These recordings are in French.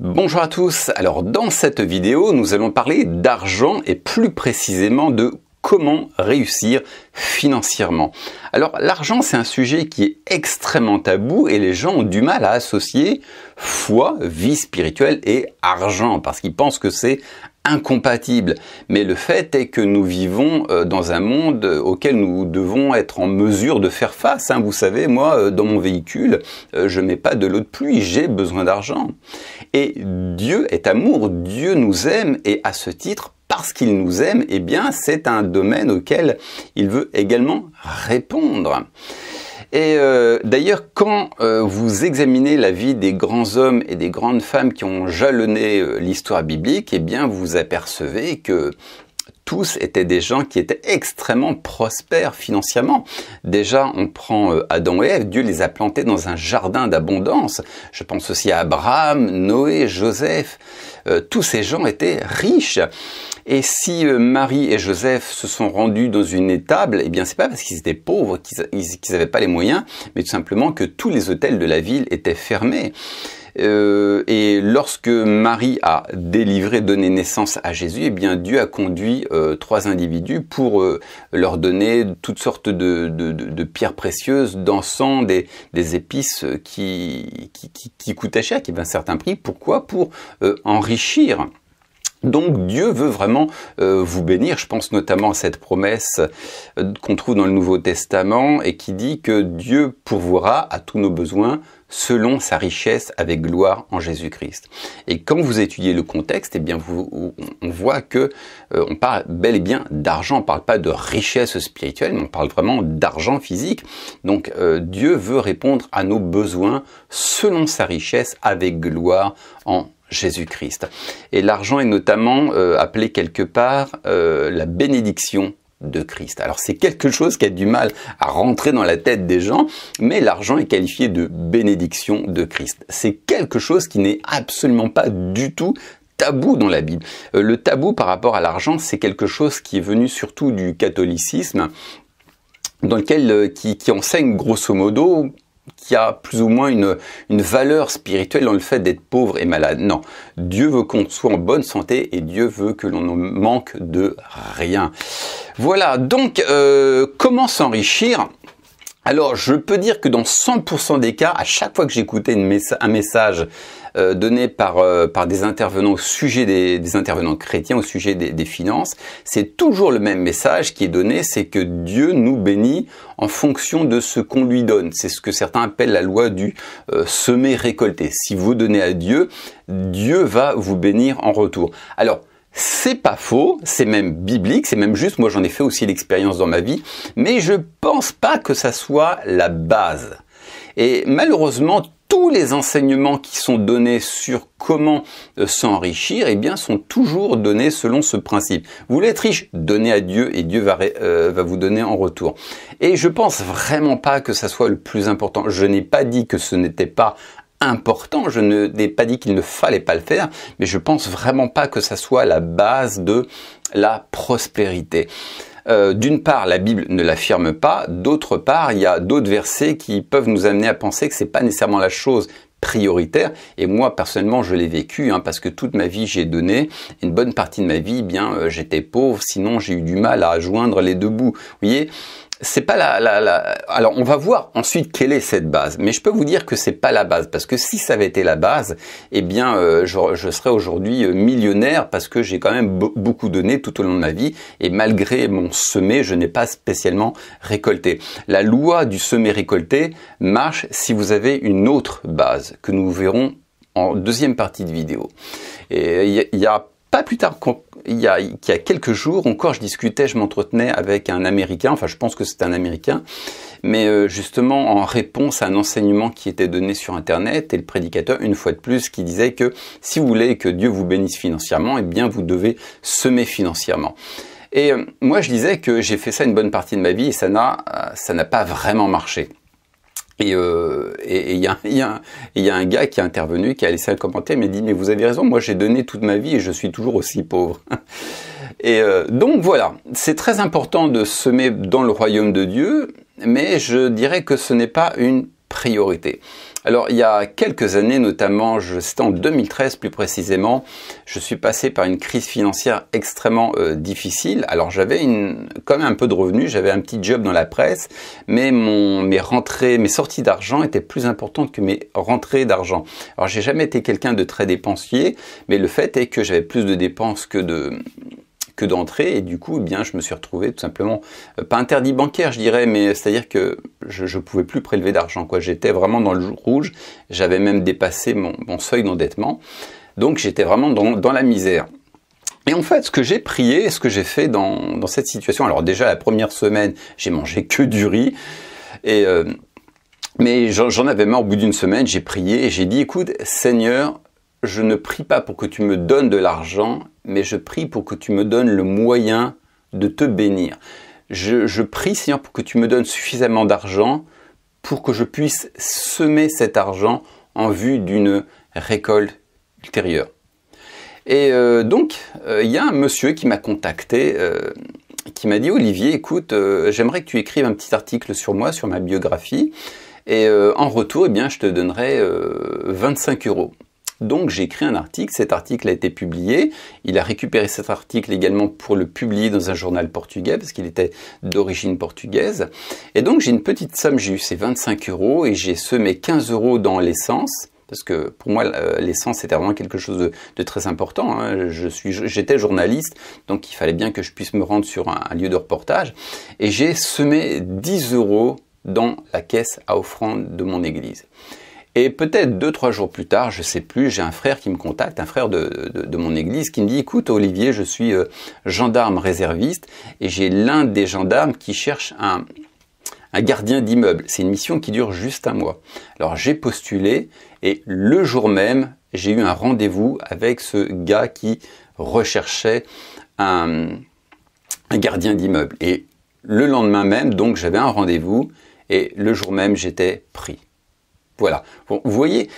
Bonjour à tous, alors dans cette vidéo nous allons parler d'argent et plus précisément de comment réussir financièrement. Alors l'argent c'est un sujet qui est extrêmement tabou et les gens ont du mal à associer foi, vie spirituelle et argent parce qu'ils pensent que c'est incompatible. Mais le fait est que nous vivons dans un monde auquel nous devons être en mesure de faire face. Vous savez, moi, dans mon véhicule, je mets pas de l'eau de pluie, j'ai besoin d'argent. Et Dieu est amour, Dieu nous aime et à ce titre, parce qu'il nous aime, eh bien, c'est un domaine auquel il veut également répondre. Et d'ailleurs, quand vous examinez la vie des grands hommes et des grandes femmes qui ont jalonné l'histoire biblique, eh bien, vous apercevez que tous étaient des gens qui étaient extrêmement prospères financièrement. Déjà, on prend Adam et Ève, Dieu les a plantés dans un jardin d'abondance. Je pense aussi à Abraham, Noé, Joseph. Tous ces gens étaient riches. Et si Marie et Joseph se sont rendus dans une étable, eh bien c'est pas parce qu'ils étaient pauvres, qu'ils n'avaient pas les moyens, mais tout simplement que tous les hôtels de la ville étaient fermés. Et lorsque Marie a donné naissance à Jésus, eh bien Dieu a conduit trois individus pour leur donner toutes sortes de pierres précieuses, d'encens, des épices qui coûtaient cher, qui avaient un certain prix. Pourquoi? Pour enrichir. Donc Dieu veut vraiment vous bénir. Je pense notamment à cette promesse qu'on trouve dans le Nouveau Testament et qui dit que Dieu pourvoira à tous nos besoins selon sa richesse avec gloire en Jésus-Christ. Et quand vous étudiez le contexte, eh bien on voit que on parle bel et bien d'argent. On parle pas de richesse spirituelle, mais on parle vraiment d'argent physique. Donc Dieu veut répondre à nos besoins selon sa richesse avec gloire en Jésus-Christ. Et l'argent est notamment appelé quelque part la bénédiction de Christ. Alors c'est quelque chose qui a du mal à rentrer dans la tête des gens, mais l'argent est qualifié de bénédiction de Christ. C'est quelque chose qui n'est absolument pas du tout tabou dans la Bible. Le tabou par rapport à l'argent, c'est quelque chose qui est venu surtout du catholicisme, dans lequel qui enseigne grosso modo qui a plus ou moins une valeur spirituelle dans le fait d'être pauvre et malade. Non, Dieu veut qu'on soit en bonne santé et Dieu veut que l'on ne manque de rien. Voilà, donc comment s'enrichir ? Alors, je peux dire que dans 100% des cas, à chaque fois que j'écoutais un message donné par des intervenants au sujet des intervenants chrétiens au sujet des finances, c'est toujours le même message qui est donné, c'est que Dieu nous bénit en fonction de ce qu'on lui donne. C'est ce que certains appellent la loi du semer-récolter. Si vous donnez à Dieu, Dieu va vous bénir en retour. Alors, c'est pas faux, c'est même biblique, c'est même juste, moi j'en ai fait aussi l'expérience dans ma vie, mais je pense pas que ça soit la base. Et malheureusement, tous les enseignements qui sont donnés sur comment s'enrichir, eh bien, sont toujours donnés selon ce principe. Vous voulez être riche, donnez à Dieu et Dieu va vous donner en retour. Et je pense vraiment pas que ça soit le plus important. Je n'ai pas dit que ce n'était pas important, je n'ai pas dit qu'il ne fallait pas le faire, mais je pense vraiment pas que ça soit la base de la prospérité. D'une part, la Bible ne l'affirme pas, d'autre part, il y a d'autres versets qui peuvent nous amener à penser que c'est pas nécessairement la chose prioritaire, et moi personnellement je l'ai vécu parce que toute ma vie j'ai donné, une bonne partie de ma vie eh bien j'étais pauvre, sinon j'ai eu du mal à joindre les deux bouts. Vous voyez, c'est pas alors on va voir ensuite quelle est cette base, mais je peux vous dire que c'est pas la base, parce que si ça avait été la base, eh bien je serais aujourd'hui millionnaire, parce que j'ai quand même beaucoup donné tout au long de ma vie, et malgré mon semer, je n'ai pas spécialement récolté. La loi du semer-récolter marche si vous avez une autre base, que nous verrons en deuxième partie de vidéo. Et il y a pas plus tard qu'il y a quelques jours encore, je m'entretenais avec un Américain, enfin je pense que c'est un Américain, mais justement en réponse à un enseignement qui était donné sur Internet, et le prédicateur, une fois de plus, qui disait que si vous voulez que Dieu vous bénisse financièrement, eh bien vous devez semer financièrement. Et moi je disais que j'ai fait ça une bonne partie de ma vie et ça n'a pas vraiment marché. Et il y a un gars qui a intervenu, qui a laissé un commentaire, il m'a dit « Mais vous avez raison, moi j'ai donné toute ma vie et je suis toujours aussi pauvre. » Et donc voilà, c'est très important de semer dans le royaume de Dieu, mais je dirais que ce n'est pas une priorité. Alors, il y a quelques années, notamment, c'était en 2013 plus précisément, je suis passé par une crise financière extrêmement difficile. Alors, j'avais quand même un peu de revenus, j'avais un petit job dans la presse, mais mes sorties d'argent étaient plus importantes que mes rentrées d'argent. Alors, j'ai jamais été quelqu'un de très dépensier, mais le fait est que j'avais plus de dépenses que d'entrée, et du coup, eh bien, je me suis retrouvé tout simplement, pas interdit bancaire, je dirais, mais c'est-à-dire que je pouvais plus prélever d'argent, quoi. J'étais vraiment dans le rouge, j'avais même dépassé mon seuil d'endettement, donc j'étais vraiment dans la misère. Et en fait, ce que j'ai prié, ce que j'ai fait dans cette situation, alors déjà, la première semaine, j'ai mangé que du riz, mais j'en avais marre. Au bout d'une semaine, j'ai prié et j'ai dit, écoute, Seigneur, je ne prie pas pour que tu me donnes de l'argent, mais je prie pour que tu me donnes le moyen de te bénir. Je prie, Seigneur, pour que tu me donnes suffisamment d'argent pour que je puisse semer cet argent en vue d'une récolte ultérieure. Et donc, il y a un monsieur qui m'a contacté, qui m'a dit, Olivier, écoute, j'aimerais que tu écrives un petit article sur moi, sur ma biographie, et en retour, eh bien, je te donnerai 25 €. Donc j'ai écrit un article, cet article a été publié, il a récupéré cet article également pour le publier dans un journal portugais parce qu'il était d'origine portugaise. Et donc j'ai une petite somme, j'ai eu ces 25 € et j'ai semé 15 € dans l'essence. Parce que pour moi, l'essence, c'était vraiment quelque chose de très important, hein. J'étais journaliste, donc il fallait bien que je puisse me rendre sur un lieu de reportage. Et j'ai semé 10 € dans la caisse à offrande de mon église. Et peut-être 2-3 jours plus tard, je sais plus, j'ai un frère qui me contacte, un frère de mon église, qui me dit, écoute Olivier, je suis gendarme réserviste et j'ai l'un des gendarmes qui cherche un gardien d'immeuble. C'est une mission qui dure juste un mois. Alors j'ai postulé et le jour même, j'ai eu un rendez-vous avec ce gars qui recherchait un gardien d'immeuble. Et le lendemain même, donc j'avais un rendez-vous et le jour même, j'étais pris. Voilà, bon, vous voyez,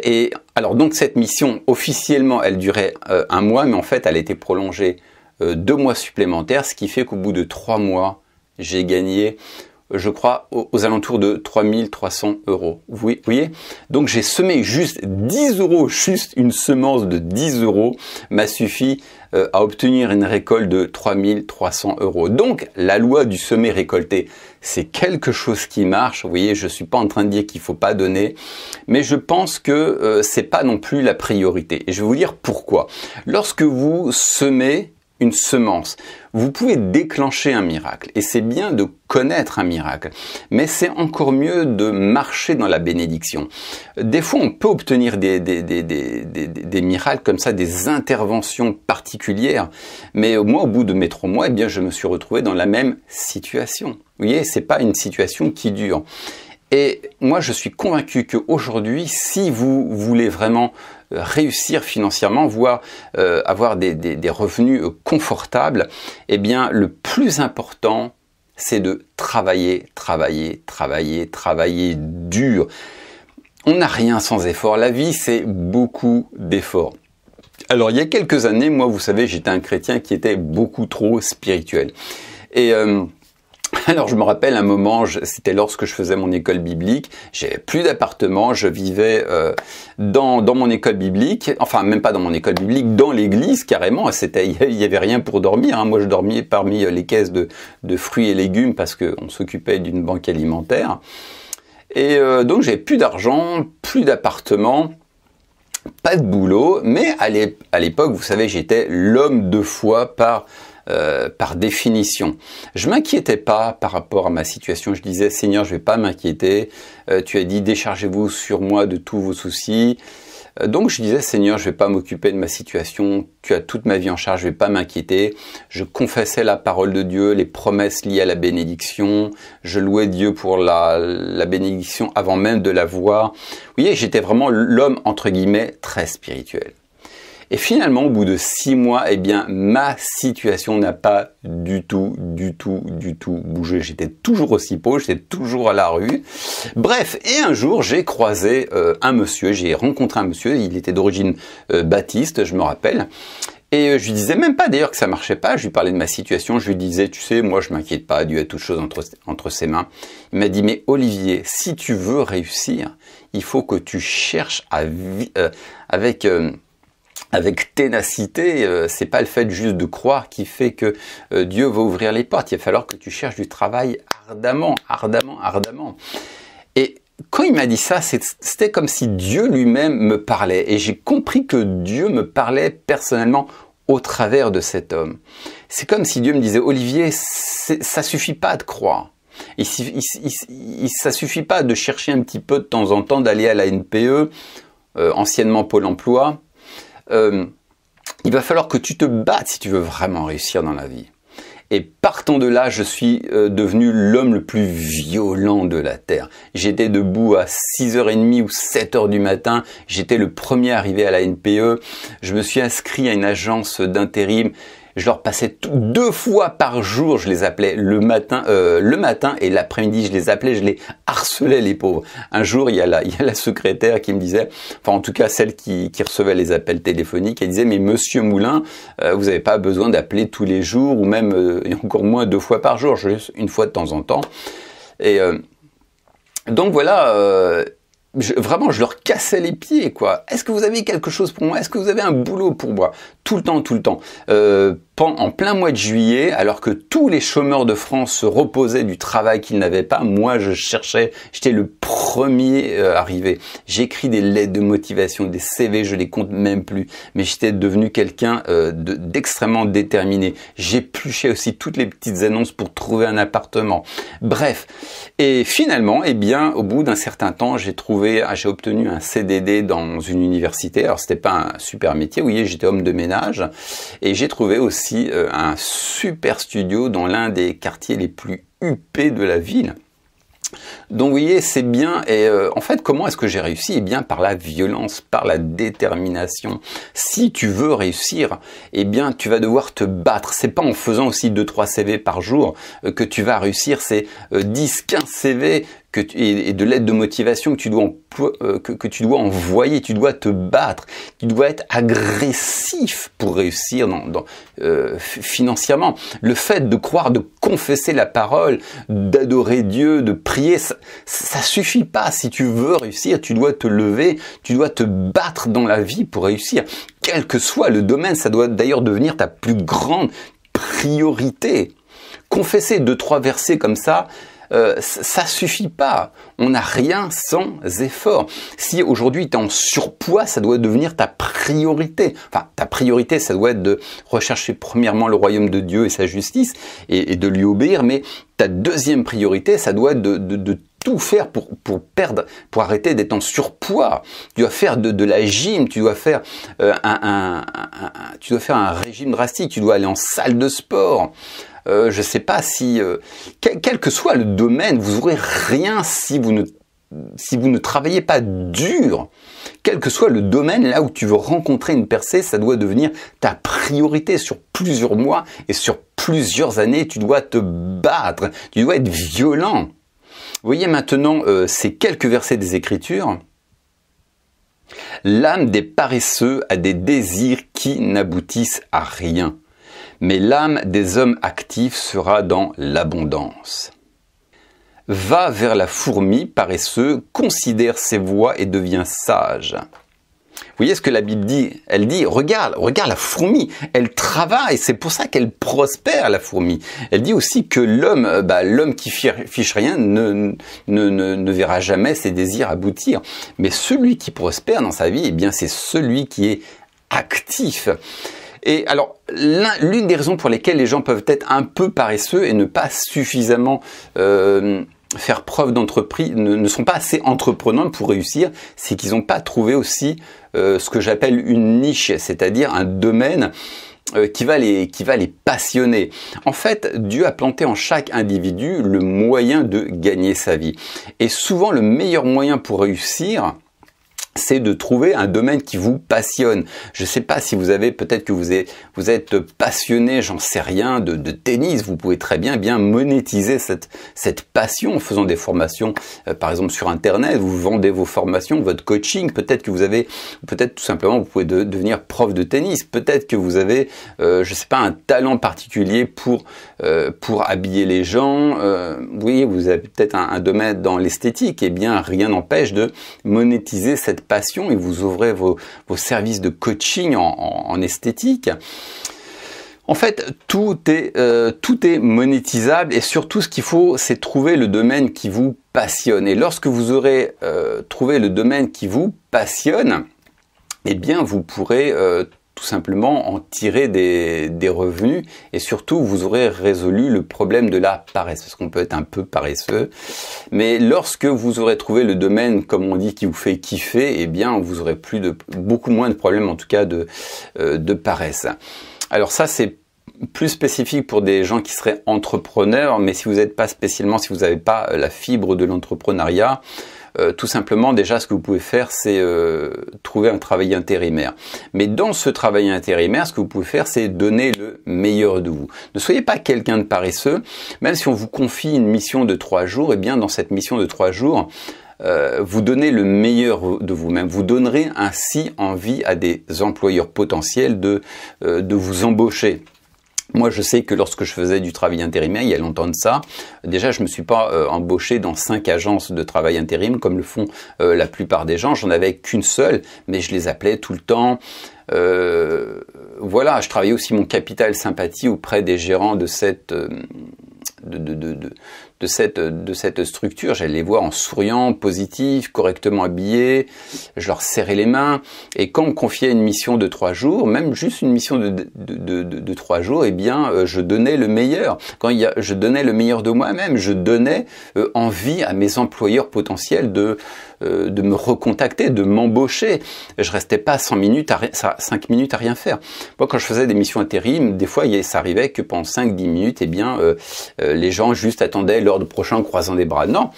et alors donc cette mission, officiellement, elle durait un mois, mais en fait, elle a été prolongée 2 mois supplémentaires, ce qui fait qu'au bout de 3 mois, j'ai gagné, je crois, aux alentours de 3300 €. Vous voyez, donc j'ai semé juste 10 €, juste une semence de 10 € m'a suffi à obtenir une récolte de 3300 €. Donc la loi du semer récolté, c'est quelque chose qui marche. Vous voyez, je suis pas en train de dire qu'il faut pas donner, mais je pense que c'est pas non plus la priorité. Et je vais vous dire pourquoi. Lorsque vous semez une semence, vous pouvez déclencher un miracle. Et c'est bien de connaître un miracle, mais c'est encore mieux de marcher dans la bénédiction. Des fois, on peut obtenir des miracles comme ça, des interventions particulières, mais moi, au bout de mes 3 mois, eh bien, je me suis retrouvé dans la même situation. Vous voyez, c'est pas une situation qui dure. Et moi, je suis convaincu qu'aujourd'hui, si vous voulez vraiment réussir financièrement, voire avoir des revenus confortables, eh bien, le plus important, c'est de travailler, travailler, travailler, travailler dur. On n'a rien sans effort. La vie, c'est beaucoup d'efforts. Alors, il y a quelques années, moi, vous savez, j'étais un chrétien qui était beaucoup trop spirituel. Et alors je me rappelle un moment, c'était lorsque je faisais mon école biblique, j'avais plus d'appartement, je vivais dans mon école biblique, enfin même pas dans mon école biblique, dans l'église carrément, il y avait rien pour dormir, hein. Moi je dormais parmi les caisses de fruits et légumes parce qu'on s'occupait d'une banque alimentaire. Et donc j'avais plus d'argent, plus d'appartement, pas de boulot, mais à l'époque, vous savez, j'étais l'homme de foi par définition. Je m'inquiétais pas par rapport à ma situation. Je disais, Seigneur, je vais pas m'inquiéter. Tu as dit, déchargez-vous sur moi de tous vos soucis. Donc je disais, Seigneur, je vais pas m'occuper de ma situation. Tu as toute ma vie en charge, je vais pas m'inquiéter. Je confessais la parole de Dieu, les promesses liées à la bénédiction. Je louais Dieu pour la bénédiction avant même de la voir. Vous voyez, j'étais vraiment l'homme, entre guillemets, très spirituel. Et finalement, au bout de 6 mois, eh bien, ma situation n'a pas du tout bougé. J'étais toujours aussi pauvre, j'étais toujours à la rue. Bref, et un jour, j'ai croisé un monsieur, j'ai rencontré un monsieur, il était d'origine baptiste, je me rappelle. Et je lui disais même pas d'ailleurs que ça marchait pas, je lui parlais de ma situation, je lui disais, tu sais, moi je m'inquiète pas, Dieu a toutes choses entre ses mains. Il m'a dit, mais Olivier, si tu veux réussir, il faut que tu cherches avec ténacité, c'est pas le fait juste de croire qui fait que Dieu va ouvrir les portes, il va falloir que tu cherches du travail ardemment. Et quand il m'a dit ça, c'était comme si Dieu lui-même me parlait. Et j'ai compris que Dieu me parlait personnellement au travers de cet homme. C'est comme si Dieu me disait, Olivier, ça suffit pas de croire. Ça suffit pas de chercher un petit peu de temps en temps, d'aller à la NPE, anciennement Pôle emploi. Il va falloir que tu te battes si tu veux vraiment réussir dans la vie. Et partant de là, je suis devenu l'homme le plus violent de la Terre. J'étais debout à 6h30 ou 7h du matin. J'étais le premier arrivé à la NPE. Je me suis inscrit à une agence d'intérim. Je leur passais 2 fois par jour, je les appelais le matin et l'après-midi, je les appelais, je les harcelais les pauvres. Un jour, il y a la secrétaire qui me disait, enfin en tout cas celle qui recevait les appels téléphoniques, elle disait, mais Monsieur Moulin, vous n'avez pas besoin d'appeler tous les jours ou même et encore moins 2 fois par jour, juste une fois de temps en temps. Et donc voilà. Vraiment, je leur cassais les pieds, quoi. Est-ce que vous avez quelque chose pour moi? Est-ce que vous avez un boulot pour moi? Tout le temps. En plein mois de juillet, alors que tous les chômeurs de France se reposaient du travail qu'ils n'avaient pas, moi je cherchais, j'étais le premier arrivé. J'écris des lettres de motivation, des CV, je les compte même plus, mais j'étais devenu quelqu'un d'extrêmement déterminé. J'épluchais aussi toutes les petites annonces pour trouver un appartement. Bref, et finalement, eh bien, au bout d'un certain temps, j'ai obtenu un CDD dans une université. Alors c'était pas un super métier, vous voyez, j'étais homme de ménage, et j'ai trouvé aussi un super studio dans l'un des quartiers les plus huppés de la ville. Donc vous voyez, c'est bien. Et en fait, comment est-ce que j'ai réussi? Eh bien, par la violence, par la détermination. Si tu veux réussir, eh bien, tu vas devoir te battre. C'est pas en faisant aussi 2-3 CV par jour que tu vas réussir. C'est 10-15 CV et de l'aide de motivation que tu dois envoyer. Tu dois te battre. Tu dois être agressif pour réussir financièrement. Le fait de croire, de confesser la parole, d'adorer Dieu, de prier, ça suffit pas. Si tu veux réussir, tu dois te lever, tu dois te battre dans la vie pour réussir. Quel que soit le domaine, ça doit d'ailleurs devenir ta plus grande priorité. Confesser 2-3 versets comme ça, ça suffit pas. On n'a rien sans effort. Si aujourd'hui tu es en surpoids, ça doit devenir ta priorité. Enfin, ta priorité, ça doit être de rechercher premièrement le royaume de Dieu et sa justice et de lui obéir. Mais ta deuxième priorité, ça doit être de tout faire pour arrêter d'être en surpoids. Tu dois faire de la gym, tu dois faire un régime drastique, tu dois aller en salle de sport. Je sais pas si, quel que soit le domaine, vous aurez rien si vous ne travaillez pas dur. Quel que soit le domaine, là où tu veux rencontrer une percée, ça doit devenir ta priorité sur plusieurs mois et sur plusieurs années. Tu dois te battre, tu dois être violent. Vous voyez maintenant ces quelques versets des Écritures. L'âme des paresseux a des désirs qui n'aboutissent à rien. Mais l'âme des hommes actifs sera dans l'abondance. Va vers la fourmi paresseux, considère ses voies et deviens sage. Vous voyez ce que la Bible dit? Elle dit, regarde la fourmi, elle travaille, c'est pour ça qu'elle prospère, la fourmi. Elle dit aussi que l'homme qui fiche rien ne verra jamais ses désirs aboutir. Mais celui qui prospère dans sa vie, eh bien c'est celui qui est actif. Et alors, l'une des raisons pour lesquelles les gens peuvent être un peu paresseux et ne pas suffisamment faire preuve d'entreprise, ne sont pas assez entreprenants pour réussir, c'est qu'ils n'ont pas trouvé aussi ce que j'appelle une niche, c'est-à-dire un domaine qui va les passionner. En fait, Dieu a planté en chaque individu le moyen de gagner sa vie. Et souvent, le meilleur moyen pour réussir, c'est de trouver un domaine qui vous passionne. Je ne sais pas si vous avez, peut-être que vous êtes passionné, j'en sais rien, de tennis. Vous pouvez très bien monétiser cette passion en faisant des formations, par exemple sur Internet. Vous vendez vos formations, votre coaching. Peut-être que vous avez, peut-être tout simplement, vous pouvez devenir prof de tennis. Peut-être que vous avez, je sais pas, un talent particulier pour habiller les gens. Oui, vous avez peut-être un domaine dans l'esthétique. Eh bien, rien n'empêche de monétiser cette passion et vous ouvrez vos services de coaching en esthétique. En fait, tout est monétisable et surtout ce qu'il faut, c'est trouver le domaine qui vous passionne. Et lorsque vous aurez trouvé le domaine qui vous passionne, eh bien, vous pourrez tout simplement en tirer des revenus et surtout vous aurez résolu le problème de la paresse, parce qu'on peut être un peu paresseux, mais lorsque vous aurez trouvé le domaine, comme on dit, qui vous fait kiffer, eh bien vous aurez beaucoup moins de problèmes, en tout cas de paresse. Alors ça, c'est plus spécifique pour des gens qui seraient entrepreneurs, mais si vous n'êtes pas spécialement, si vous n'avez pas la fibre de l'entrepreneuriat, tout simplement, déjà, ce que vous pouvez faire, c'est trouver un travail intérimaire. Mais dans ce travail intérimaire, ce que vous pouvez faire, c'est donner le meilleur de vous. Ne soyez pas quelqu'un de paresseux. Même si on vous confie une mission de 3 jours, eh bien, dans cette mission de 3 jours, vous donnez le meilleur de vous-même. Vous donnerez ainsi envie à des employeurs potentiels de vous embaucher. Moi, je sais que lorsque je faisais du travail intérimaire, il y a longtemps de ça, déjà, je me suis pas embauché dans 5 agences de travail intérim comme le font la plupart des gens. J'en avais qu'une seule, mais je les appelais tout le temps. Voilà, je travaillais aussi mon capital sympathie auprès des gérants de cette structure. J'allais les voir en souriant, positif, correctement habillés, je leur serrais les mains, et quand on me confiait une mission de 3 jours, même juste une mission de 3 jours, eh bien je donnais le meilleur. Je donnais le meilleur de moi-même, je donnais envie à mes employeurs potentiels de me recontacter, de m'embaucher. Je restais pas 5 minutes à rien faire. Moi, quand je faisais des missions intérim, des fois ça arrivait que pendant 5-10 minutes, eh bien les gens juste attendaient l'ordre prochain en croisant les bras. Non,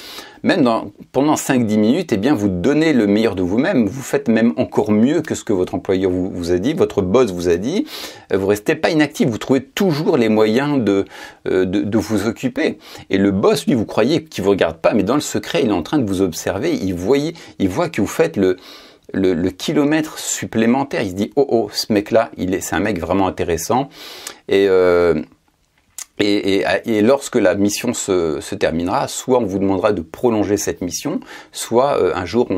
même pendant 5-10 minutes, eh bien vous donnez le meilleur de vous-même. Vous faites même encore mieux que ce que votre employeur vous a dit, votre boss vous a dit. Vous restez pas inactif, vous trouvez toujours les moyens de vous occuper. Et le boss, lui, vous croyez qu'il vous regarde pas, mais dans le secret, il est en train de vous observer. Il voit que vous faites le kilomètre supplémentaire. Il se dit oh, ce mec-là, c'est un mec vraiment intéressant. Et lorsque la mission se terminera, soit on vous demandera de prolonger cette mission, soit un jour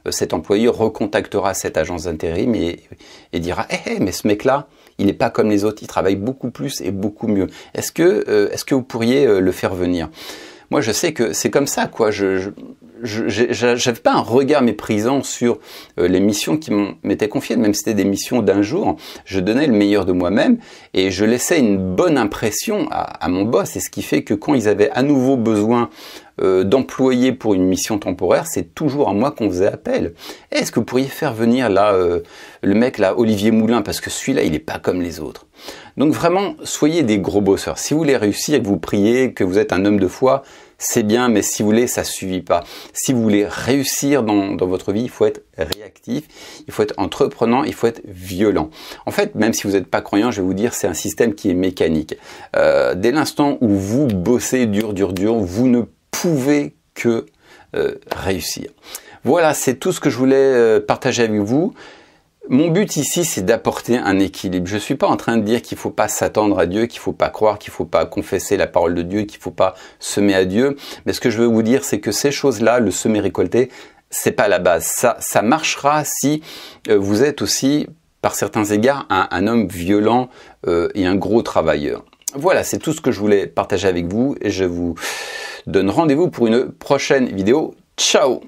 cet employé recontactera cette agence d'intérim et dira mais ce mec-là, il n'est pas comme les autres, il travaille beaucoup plus et beaucoup mieux. Est-ce que vous pourriez le faire venir? Moi, je sais que c'est comme ça, quoi. Je n'avais pas un regard méprisant sur les missions qui m'étaient confiées, même si c'était des missions d'un jour. Je donnais le meilleur de moi-même et je laissais une bonne impression à mon boss. Et ce qui fait que quand ils avaient à nouveau besoin d'employés pour une mission temporaire, c'est toujours à moi qu'on faisait appel. Est-ce que vous pourriez faire venir là le mec là, Olivier Moulin, parce que celui-là, il n'est pas comme les autres. Donc vraiment, soyez des gros bosseurs. Si vous voulez réussir et que vous priez, que vous êtes un homme de foi, c'est bien, mais si vous voulez, ça suffit pas. Si vous voulez réussir dans votre vie, il faut être réactif, il faut être entreprenant, il faut être violent. En fait, même si vous n'êtes pas croyant, je vais vous dire, c'est un système qui est mécanique. Dès l'instant où vous bossez dur, vous ne pouvez que réussir. Voilà, c'est tout ce que je voulais partager avec vous. Mon but ici, c'est d'apporter un équilibre. Je ne suis pas en train de dire qu'il ne faut pas s'attendre à Dieu, qu'il ne faut pas croire, qu'il ne faut pas confesser la parole de Dieu, qu'il ne faut pas semer à Dieu. Mais ce que je veux vous dire, c'est que ces choses-là, le semer-récolter, c'est pas la base. Ça marchera si vous êtes aussi, par certains égards, un homme violent et un gros travailleur. Voilà, c'est tout ce que je voulais partager avec vous et je vous donne rendez-vous pour une prochaine vidéo. Ciao!